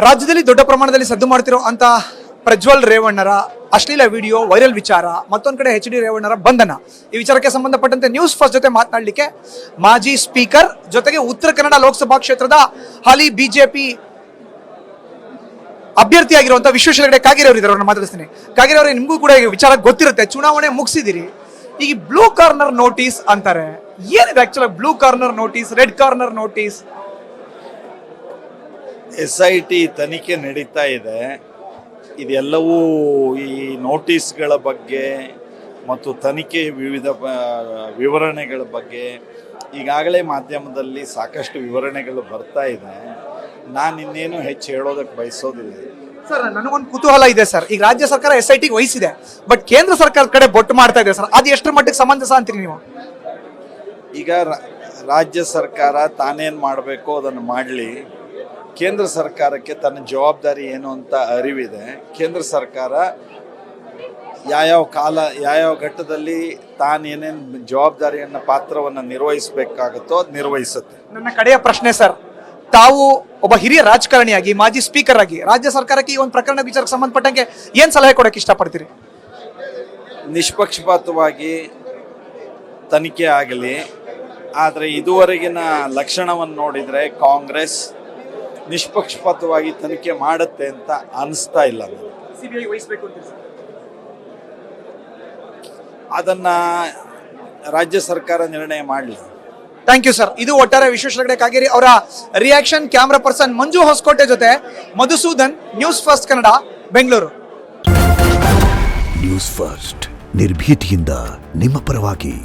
ರಾಜ್ಯದಲ್ಲಿ ದೊಡ್ಡ ಪ್ರಮಾಣದಲ್ಲಿ ಸದ್ದು ಮಾಡ್ತಿರೋ ಅಂತ ಪ್ರಜ್ವಲ್ ರೇವಣ್ಣರ ಅಶ್ಲೀಲ ವಿಡಿಯೋ ವೈರಲ್ ವಿಚಾರ, ಮತ್ತೊಂದು ಕಡೆ HD ರೇವಣ್ಣರ ಬಂಧನ, ಈ ವಿಚಾರಕ್ಕೆ ಸಂಬಂಧಪಟ್ಟಂತೆ ನ್ಯೂಸ್ ಫಸ್ಟ್ ಜೊತೆ ಮಾತನಾಡಲಿಕ್ಕೆ ಮಾಜಿ ಸ್ಪೀಕರ್ ಜೊತೆಗೆ ಉತ್ತರ ಕನ್ನಡ ಲೋಕಸಭಾ ಕ್ಷೇತ್ರದ ಹಾಲಿ ಬಿಜೆಪಿ ಅಭ್ಯರ್ಥಿಯಾಗಿರುವಂತಹ ವಿಶ್ವೇಶ್ವರ ಹೆಗಡೆ ಕಾಗೇರಿ ಅವರು ಇದ್ದಾರೆ. ಅವ್ರನ್ನ ಮಾತಾಡಿಸ್ತೀನಿ. ಕಾಗೇರಿ ಅವರೇ, ನಿಮಗೂ ಕೂಡ ಈ ವಿಚಾರ ಗೊತ್ತಿರುತ್ತೆ, ಚುನಾವಣೆ ಮುಗಿಸಿದಿರಿ. ಈಗ ಬ್ಲೂ ಕಾರ್ನರ್ ನೋಟಿಸ್ ಅಂತಾರೆ, ಏನಿದೆ actually blue corner notice, red corner notice? SIT ತನಿಖೆ ನಡೀತಾ ಇದೆ. ಇದೆಲ್ಲವೂ ಈ ನೋಟಿಸ್ಗಳ ಬಗ್ಗೆ ಮತ್ತು ತನಿಖೆ ವಿವಿಧ ವಿವರಣೆಗಳ ಬಗ್ಗೆ ಈಗಾಗಲೇ ಮಾಧ್ಯಮದಲ್ಲಿ ಸಾಕಷ್ಟು ವಿವರಣೆಗಳು ಬರ್ತಾ ಇದೆ. ನಾನು ಇನ್ನೇನು ಹೆಚ್ಚು ಹೇಳೋದಕ್ಕೆ ಬಯಸೋದಿಲ್ಲ. ಸರ್, ನನಗೊಂದು ಕುತೂಹಲ ಇದೆ ಸರ್. ಈಗ ರಾಜ್ಯ ಸರ್ಕಾರ SITಗೆ ವಹಿಸಿದೆ, ಬಟ್ ಕೇಂದ್ರ ಸರ್ಕಾರದ ಕಡೆ ಬೊಟ್ಟು ಮಾಡ್ತಾ ಇದೆ ಸರ್. ಅದು ಎಷ್ಟರ ಮಟ್ಟಿಗೆ ಸಮಂಜಸ ಅಂತೀರಿ ನೀವು? ಈಗ ರಾಜ್ಯ ಸರ್ಕಾರ ತಾನೇನು ಮಾಡಬೇಕು ಅದನ್ನು ಮಾಡಲಿ. ಕೇಂದ್ರ ಸರ್ಕಾರಕ್ಕೆ ತನ್ನ ಜವಾಬ್ದಾರಿ ಏನು ಅಂತ ಅರಿವಿದೆ. ಕೇಂದ್ರ ಸರ್ಕಾರ ಯಾವ್ಯಾವ ಕಾಲ ಯಾವ್ಯಾವ ಘಟ್ಟದಲ್ಲಿ ತಾನೇನೇನು ಜವಾಬ್ದಾರಿಯನ್ನು ಪಾತ್ರವನ್ನು ನಿರ್ವಹಿಸಬೇಕಾಗುತ್ತೋ ಅದು ನಿರ್ವಹಿಸುತ್ತೆ. ನನ್ನ ಕಡೆಯ ಪ್ರಶ್ನೆ ಸರ್, ತಾವು ಒಬ್ಬ ಹಿರಿಯ ರಾಜಕಾರಣಿಯಾಗಿ, ಮಾಜಿ ಸ್ಪೀಕರ್ ಆಗಿ ರಾಜ್ಯ ಸರ್ಕಾರಕ್ಕೆ ಈ ಒಂದು ಪ್ರಕರಣ ವಿಚಾರಕ್ಕೆ ಸಂಬಂಧಪಟ್ಟಂಗೆ ಏನು ಸಲಹೆ ಕೊಡೋಕೆ ಇಷ್ಟಪಡ್ತೀರಿ? ನಿಷ್ಪಕ್ಷಪಾತವಾಗಿ ತನಿಖೆ ಆಗಲಿ. ಆದರೆ ಇದುವರೆಗಿನ ಲಕ್ಷಣವನ್ನು ನೋಡಿದರೆ ಕಾಂಗ್ರೆಸ್ ನಿಷ್ಪಕ್ಷಪಾತವಾಗಿ ತನಿಖೆ ಮಾಡುತ್ತೆ ಅಂತ ಅನಿಸ್ತಾ ಇಲ್ಲ. ಅದನ್ನ ರಾಜ್ಯ ಸರ್ಕಾರ ನಿರ್ಣಯ ಮಾಡಲಿ. Thank you sir. ಇದು ಒಟ್ಟಾರೆ ವಿಶ್ವೇಶ್ವರ ಹೆಗಡೆ ಕಾಗೇರಿ ಅವರ reaction. Camera person Manju Hosakote ಜೊತೆ Madhusudan, News First Kannada, Bengaluru. News First ನಿರ್ಭೀತಿಯಿಂದ ನಿಮ್ಮ ಪರವಾಗಿ.